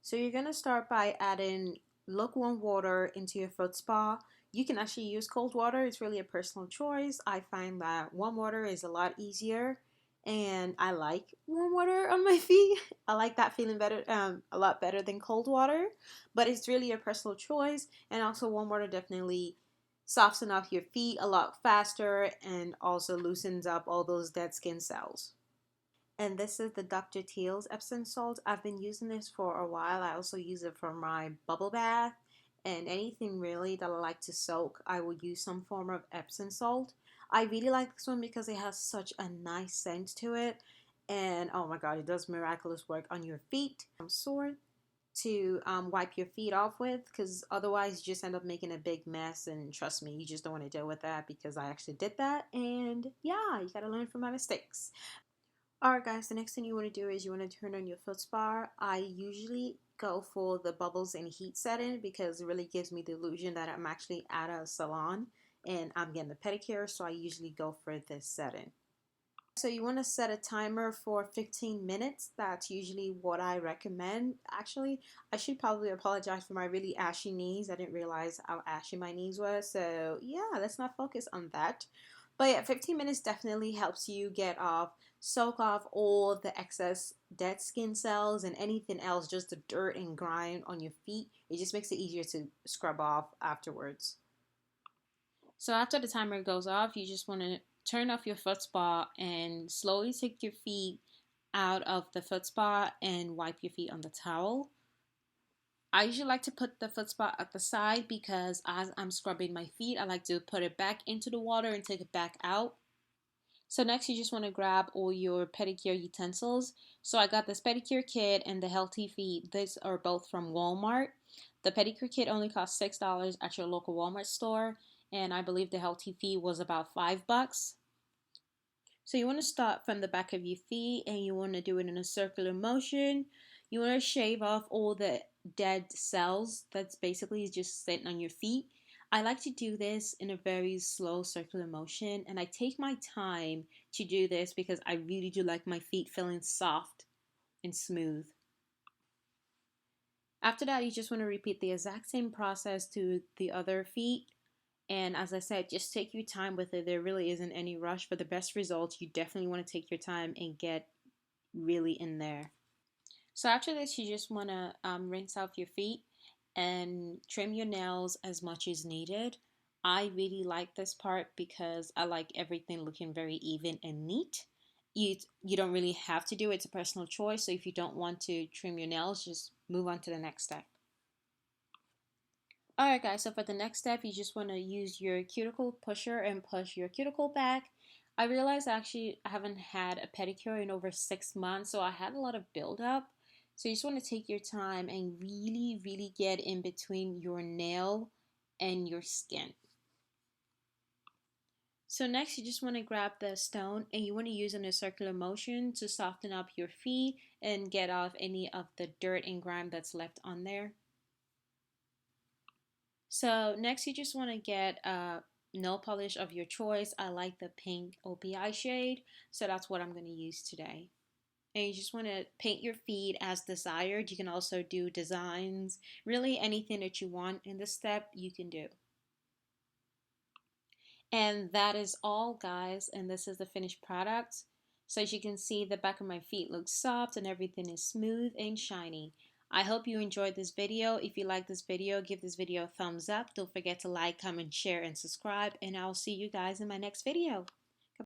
So you're going to start by adding lukewarm water into your foot spa. You can actually use cold water. It's really a personal choice. I find that warm water is a lot easier and I like warm water on my feet. I like that feeling better, a lot better than cold water, but it's really a personal choice. And also warm water definitely softens up your feet a lot faster and also loosens up all those dead skin cells. And this is the Dr. Teal's Epsom salt. I've been using this for a while. I also use it for my bubble bath and anything really that I like to soak. I will use some form of Epsom salt. I really like this one because it has such a nice scent to it. And oh my god, it does miraculous work on your feet. I'm sore to wipe your feet off with because otherwise you just end up making a big mess, and trust me, you just don't want to deal with that because I actually did that, and yeah, you gotta learn from my mistakes. Alright guys, the next thing you want to do is you want to turn on your foot spa. I usually go for the bubbles and heat setting because it really gives me the illusion that I'm actually at a salon and I'm getting a pedicure, so I usually go for this setting. So you want to set a timer for 15 minutes. That's usually what I recommend. Actually, I should probably apologize for my really ashy knees. I didn't realize how ashy my knees were. So yeah, let's not focus on that. But yeah, 15 minutes definitely helps you soak off all the excess dead skin cells and anything else, just the dirt and grime on your feet. It just makes it easier to scrub off afterwards. So after the timer goes off, you just want to turn off your foot spa and slowly take your feet out of the foot spa and wipe your feet on the towel. I usually like to put the foot spa at the side because as I'm scrubbing my feet, I like to put it back into the water and take it back out. So next you just want to grab all your pedicure utensils. So I got this pedicure kit and the healthy feet. These are both from Walmart. The pedicure kit only costs $6 at your local Walmart store, and I believe the healthy feet was about $5. So you want to start from the back of your feet and you want to do it in a circular motion. You want to shave off all the dead cells that's basically just sitting on your feet. I like to do this in a very slow circular motion, and I take my time to do this because I really do like my feet feeling soft and smooth. After that, you just want to repeat the exact same process to the other feet. And as I said, just take your time with it. There really isn't any rush. For the best results, you definitely want to take your time and get really in there. So after this, you just want to rinse off your feet and trim your nails as much as needed. I really like this part because I like everything looking very even and neat. You don't really have to do it. It's a personal choice. So if you don't want to trim your nails, just move on to the next step. Alright guys, so for the next step, you just want to use your cuticle pusher and push your cuticle back. I realized actually I haven't had a pedicure in over 6 months, so I had a lot of buildup. So you just want to take your time and really get in between your nail and your skin. So next you just want to grab the stone and you want to use it in a circular motion to soften up your feet and get off any of the dirt and grime that's left on there. So next you just want to get a nail polish of your choice. I like the pink OPI shade, so that's what I'm going to use today. And you just want to paint your feet as desired. You can also do designs, really anything that you want in this step you can do. And that is all guys, and this is the finished product. So as you can see, the back of my feet looks soft and everything is smooth and shiny. I hope you enjoyed this video. If you like this video, give this video a thumbs up. Don't forget to like, comment, share, and subscribe. And I'll see you guys in my next video.